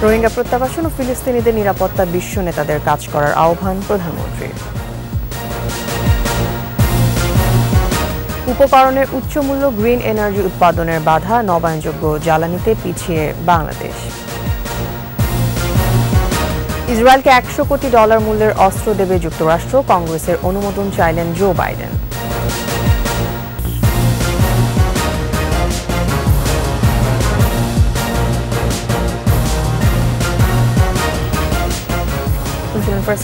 রোহিঙ্গা প্রত্যাবাসন ও ফিলিস্তিনিদের নিরাপত্তা বিশ্ব নেতাদের কাজ করার আহ্বান প্রধানমন্ত্রীর। উপকরণের উচ্চমূল্য গ্রিন এনার্জি উৎপাদনের বাধা, নবায়নযোগ্য জ্বালানিতে পিছিয়ে বাংলাদেশ। ইসরায়েলকে $100 কোটি মূল্যের অস্ত্র দেবে যুক্তরাষ্ট্র, কংগ্রেসের অনুমোদন চাইলেন জো বাইডেন।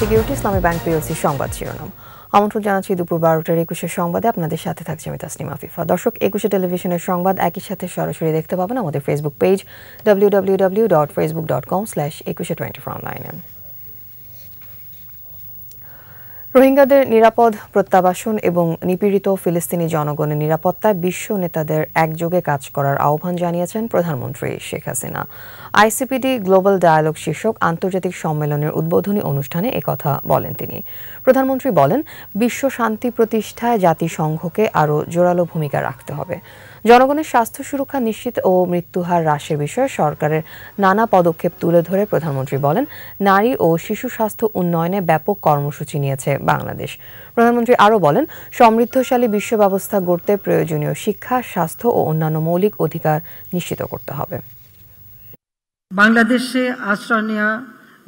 সিকিউরিটি ইসলামী ব্যাংক পিএলসি সংবাদ শিরোনাম। আমন্ত্রণ জানাচ্ছি দুপুর 12টার 21 সংবাদে। আপনাদের সাথে থাকছে আমি তাসনিমা আফিফা। দর্শক, 21 টেলিভিশনের সংবাদ একই সাথে সরাসরি দেখতে পাবেন আমাদের ফেসবুক পেজ www.facebook.com/2124online। রোহিঙ্গাদের নিরাপদ প্রত্যাবাসন এবং নিপীড়িত ফিলিস্তিনি জনগণের নিরাপত্তায় বিশ্ব নেতাদের একযোগে কাজ করার আহ্বান জানিয়েছেন প্রধানমন্ত্রী Sheikh Hasina. ICPD global dialogue শীর্ষক আন্তর্জাতিক সম্মেলনের উদ্বোধনী অনুষ্ঠানে একথা বলেন তিনি। প্রধানমন্ত্রী বলেন, বিশ্ব শান্তি প্রতিষ্ঠায় জাতিসংঘকে আরও জোরালো ভূমিকা রাখতে হবে। জনগণের স্বাস্থ্য সুরক্ষা নিশ্চিত ও মৃত্যুহার হ্রাসের বিষয়ে সরকারের নানা পদক্ষেপ তুলে ধরে প্রধানমন্ত্রী বলেন, নারী ও শিশু স্বাস্থ্য উন্নয়নে ব্যাপক কর্মসূচি নিয়েছে বাংলাদেশ। প্রধানমন্ত্রী আরও বলেন, সমৃদ্ধশালী বিশ্ব ব্যবস্থা গড়তে প্রয়োজনীয় শিক্ষা, স্বাস্থ্য ও অন্যান্য মৌলিক অধিকার নিশ্চিত করতে হবে। বাংলাদেশে আশ্রয় নেওয়া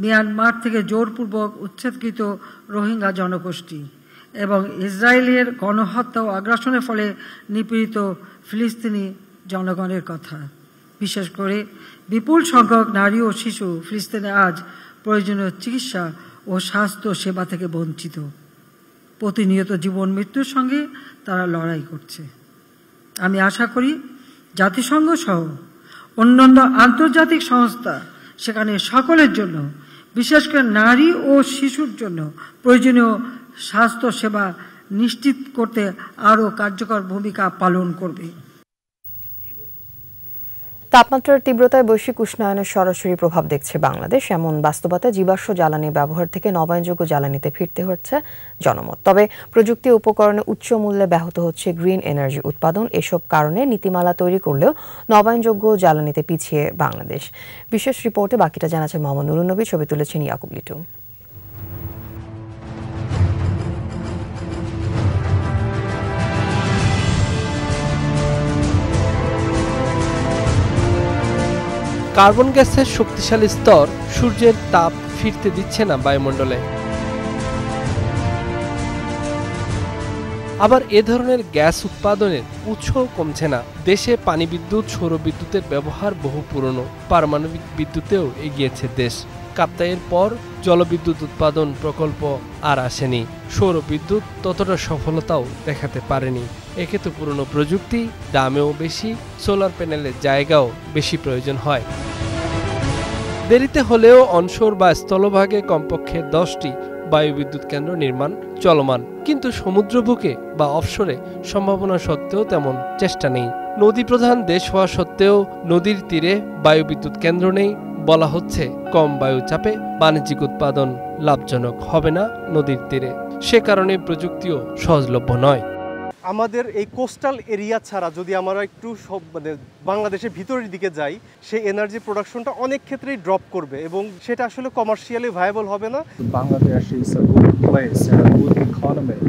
মিয়ানমার থেকে জোরপূর্বক উচ্ছেদকৃত রোহিঙ্গা জনগোষ্ঠী এবং ইসরায়েলের গণহত্যা ও আগ্রাসনের ফলে নিপীড়িত ফিলিস্তিনি জনগণের কথা, বিশেষ করে বিপুল সংখ্যক নারী ও শিশু ফিলিস্তিনে আজ প্রয়োজনীয় চিকিৎসা ও স্বাস্থ্য সেবা থেকে বঞ্চিত। প্রতিনিয়ত জীবন মৃত্যুর সঙ্গে তারা লড়াই করছে। আমি আশা করি জাতিসংঘ সহ অন্যান্য আন্তর্জাতিক সংস্থা সেখানে সকলের জন্য, বিশেষ করে নারী ও শিশুর জন্য প্রয়োজনীয় স্বাস্থ্য সেবা নিশ্চিত করতে আরও কার্যকর ভূমিকা পালন করবে। তাপমাত্রার তীব্রতায় বৈশ্বিক উষ্ণায়নের সরাসরি প্রভাব দেখছে বাংলাদেশ। এমন বাস্তবতায় জীবাশ্ম জ্বালানি ব্যবহার থেকে নবায়নযোগ্য জ্বালানিতে ফিরতে হচ্ছে জনমত। তবে প্রযুক্তি উপকরণে উচ্চ মূল্যে ব্যাহত হচ্ছে গ্রিন এনার্জি উৎপাদন। এসব কারণে নীতিমালা তৈরি করলেও নবায়নযোগ্য জ্বালানিতে পিছিয়ে বাংলাদেশ। বিশেষ রিপোর্টে বাকিটা জানাচ্ছেন মোহাম্মদ নুরুন নবী, ছবি তুলেছেন ইয়াকুব লিটু। কার্বন গ্যাসের শক্তিশালী স্তর সূর্যের তাপ ফিরতে দিচ্ছে না বায়ুমণ্ডলে। আবার এ ধরনের গ্যাস উৎপাদনের উৎসও কমছে না। দেশে পানি বিদ্যুৎ, সৌর বিদ্যুতের ব্যবহার বহু পুরনো। পারমাণবিক বিদ্যুতেও এগিয়েছে দেশ। কাপ্তাইয়ের পর জলবিদ্যুৎ উৎপাদন প্রকল্প আর আসেনি। সৌর বিদ্যুৎ ততটা সফলতাও দেখাতে পারেনি। একে তো পুরনো প্রযুক্তি, দামেও বেশি, সোলার প্যানেলের জায়গাও বেশি প্রয়োজন হয়। দেরিতে হলেও অনশোর বা স্থলভাগে কমপক্ষে 10টি বায়ুবিদ্যুৎ কেন্দ্র নির্মাণ চলমান, কিন্তু সমুদ্রবুকে বা অফশোরে সম্ভাবনা সত্ত্বেও তেমন চেষ্টা নেই। নদী প্রধান দেশ হওয়া সত্ত্বেও নদীর তীরে বায়ুবিদ্যুৎ কেন্দ্র নেই। বলা হচ্ছে কম বায়ুচাপে বাণিজ্যিক উৎপাদন লাভজনক হবে না নদীর তীরে। সে কারণে প্রযুক্তিও সহজলভ্য নয়। আমাদের এই কোস্টাল এরিয়া ছাড়া যদি আমরা একটু বাংলাদেশের ভিতরের দিকে যাই, সেই এনার্জি প্রোডাকশনটা অনেক ক্ষেত্রেই ড্রপ করবে এবং সেটা আসলে কমার্শিয়ালি ভায়াবল হবে না। Bangladesh is a good place and a good economy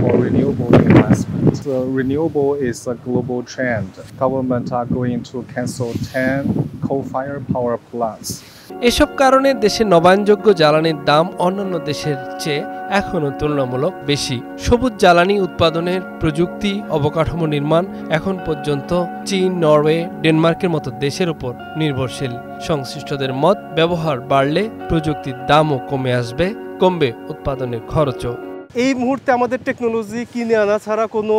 for renewable investment. Renewable is a global trend. Government are going to cancel 10 coal-fired power plants. এসব কারণে দেশে নবায়নযোগ্য জ্বালানির দাম অন্যান্য দেশের চেয়ে এখনও তুলনামূলক বেশি। সবুজ জ্বালানি উৎপাদনের প্রযুক্তি, অবকাঠামো নির্মাণ এখন পর্যন্ত চীন, নরওয়ে, ডেনমার্কের মতো দেশের উপর নির্ভরশীল। সংশ্লিষ্টদের মত, ব্যবহার বাড়লে প্রযুক্তির দামও কমে আসবে, কমবে উৎপাদনের খরচও। এই মুহূর্তে আমাদের টেকনোলজি কিনে আনা ছাড়া কোনো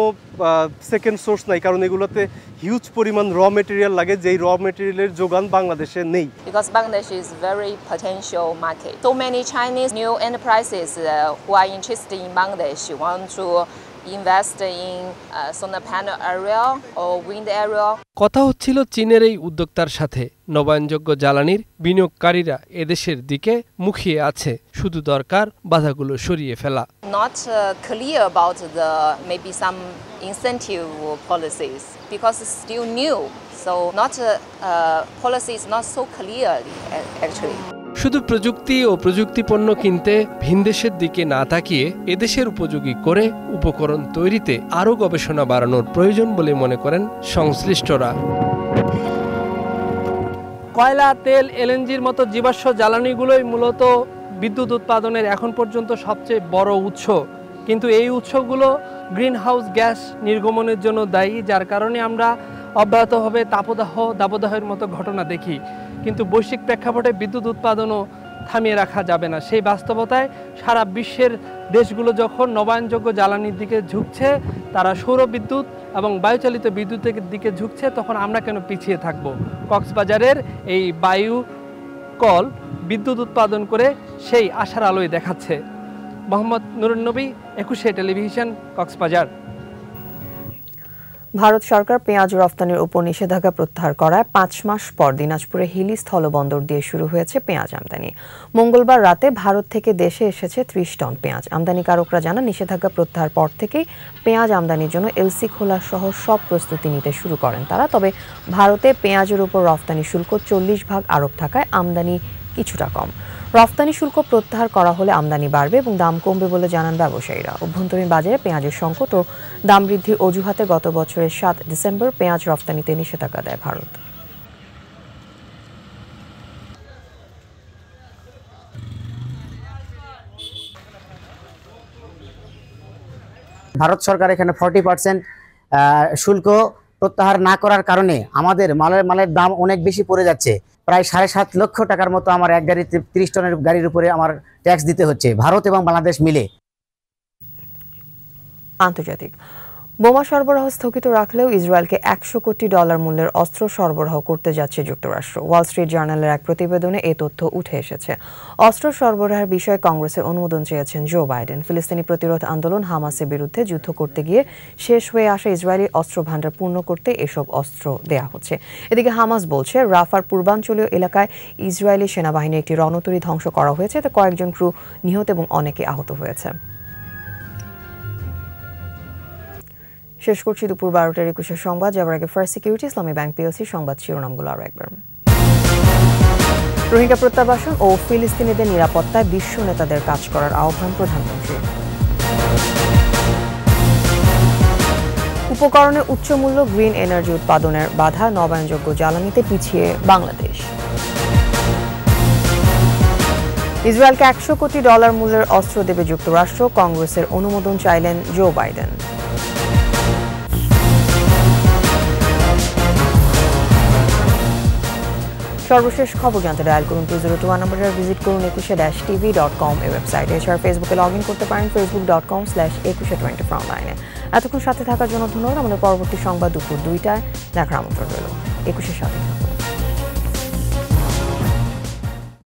সেকেন্ড সোর্স নাই, কারণ এগুলোতে হিউজ পরিমাণ র মেটেরিয়াল লাগে, যেই র মেটেরিয়ালের যোগান বাংলাদেশে নেই। Because Bangladesh is very potential market. So many Chinese new enterprises who are interested in Bangladesh want to invest in solar panel area or wind area. কথা হচ্ছিল চীনের এই উদ্যোক্তার সাথে। নবায়নযোগ্য জ্বালানির বিনিয়োগকারীরা এদেশের দিকে মুখিয়ে আছে, শুধু দরকার বাধাগুলো সরিয়ে ফেলা। Not clear about the maybe some incentive policies because it's still new. So not policy is not so clear actually. শুধু প্রযুক্তি ও প্রযুক্তিপণ্য কিনতে ভিনদেশের দিকে না তাকিয়ে এদেশের উপযোগী করে উপকরণ তৈরিতে আরও গবেষণা বাড়ানোর প্রয়োজন বলে মনে করেন সংশ্লিষ্টরা। কয়লা, তেল, এলএনজির মতো জীবাশ্ম জ্বালানিগুলোই মূলত বিদ্যুৎ উৎপাদনের এখন পর্যন্ত সবচেয়ে বড় উৎস, কিন্তু এই উৎসগুলো গ্রিনহাউস গ্যাস নির্গমনের জন্য দায়ী, যার কারণে আমরা অব্যাহতভাবে দাবদাহের মতো ঘটনা দেখি। কিন্তু বৈশ্বিক প্রেক্ষাপটে বিদ্যুৎ উৎপাদনও থামিয়ে রাখা যাবে না। সেই বাস্তবতায় সারা বিশ্বের দেশগুলো যখন নবায়নযোগ্য জ্বালানির দিকে ঝুঁকছে, তারা সৌর বিদ্যুৎ এবং বায়ুচালিত বিদ্যুতের দিকে ঝুঁকছে, তখন আমরা কেন পিছিয়ে থাকব? কক্সবাজারের এই বায়ু কল বিদ্যুৎ উৎপাদন করে সেই আশার আলোয় দেখাচ্ছে। মোহাম্মদ নুরুন নবী, 21শে টেলিভিশন, কক্সবাজার। ভারত সরকার পেঁয়াজ রফতানির উপর নিষেধাজ্ঞা প্রত্যাহার করায় 5 মাস পর দিনাজপুরে হিলি স্থলবন্দর দিয়ে শুরু হয়েছে পেঁয়াজ আমদানি। মঙ্গলবার রাতে ভারত থেকে দেশে এসেছে 30 টন পেঁয়াজ। আমদানিকারকরা জানান, নিষেধাজ্ঞা প্রত্যাহার পর থেকেই পেঁয়াজ আমদানির জন্য এলসি খোলা সহ সব প্রস্তুতি নিতে শুরু করেন তারা। তবে ভারতে পেঁয়াজের উপর রফতানি শুল্ক 40% আরোপ থাকায় আমদানি কিছুটা কম। রফতানি শুল্ক প্রত্যাহার করা হলে আমদানি বাড়বে এবং দাম কমবে বলে জানান ব্যবসায়ীরা। অভ্যন্তরীণ বাজারে পেঁয়াজের সংকট ও দাম বৃদ্ধির অজুহাতে গত বছরের 7 ডিসেম্বর পেঁয়াজ রফতানিতে নিষেধাজ্ঞা দেয় ভারত। ভারত সরকার এখানে 40% শুল্ক প্রত্যাহার না করার কারণে আমাদের মালের দাম অনেক বেশি পড়ে যাচ্ছে। প্রায় 7.5 লক্ষ টাকার মতো আমার এক গাড়িতে 30 টনের গাড়ির উপরে আমার ট্যাক্স দিতে হচ্ছে, ভারত এবং বাংলাদেশ মিলে। আন্তর্জাতিক বোমা সরবরাহ স্থগিত রাখলেও ইসরায়েলকে $100 কোটি মূল্যের অস্ত্র সরবরাহ করতে যাচ্ছে যুক্তরাষ্ট্র। ওয়াল স্ট্রিট জার্নালের এক প্রতিবেদনে এই তথ্য উঠে এসেছে। অস্ত্র সরবরাহের বিষয়ে কংগ্রেসের অনুমোদন চেয়েছেন জো বাইডেন। ফিলিস্তিনি প্রতিরোধ আন্দোলন হামাসের বিরুদ্ধে যুদ্ধ করতে গিয়ে শেষ হয়ে আসা ইসরায়েলি অস্ত্র ভান্ডার পূর্ণ করতে এসব অস্ত্র দেয়া হচ্ছে। এদিকে হামাস বলছে, রাফার পূর্বাঞ্চলীয় এলাকায় ইসরায়েলি সেনাবাহিনীর একটি রণতরী ধ্বংস করা হয়েছে, এতে কয়েকজন ক্রু নিহত এবং অনেকে আহত হয়েছে। শেষ করছি দুপুর 12টার 21 সংবাদ। যাবার আগে ফার্স্ট সিকিউরিটি ইসলামী ব্যাংক পিএলসি সংবাদ শিরোনামগুলো আরও একবার। রোহিঙ্গা প্রত্যাবাসন ও ফিলিস্তিনিদের নিরাপত্তায় বিশ্ব নেতাদের কাজ করার আহ্বান প্রধানমন্ত্রী। উপকরণে উচ্চ মূল্য, গ্রিন এনার্জি উৎপাদনের বাধা, নবায়নযোগ্য জ্বালানিতে পিছিয়ে বাংলাদেশ। ইসরায়েলকে $100 কোটি মূল্যের অস্ত্র দেবে যুক্তরাষ্ট্র, কংগ্রেসের অনুমোদন চাইলেন জো বাইডেন। সর্বশেষ খবর জানতে ডায়াল করুন 2021 নম্বরে, ভিজিট করুন 21-tv.com এই ওয়েবসাইটে। এছাড়া ফেসবুকে লগ ইন করতে পারেন facebook.com/2124 অনলাইনে। এতক্ষণ সাথে থাকার জন্য ধন্যবাদ। আমাদের পরবর্তী সংবাদ দুপুর 2টায় দেখার আমন্ত্রণ রইল। 21-এর সাথে থাকুন।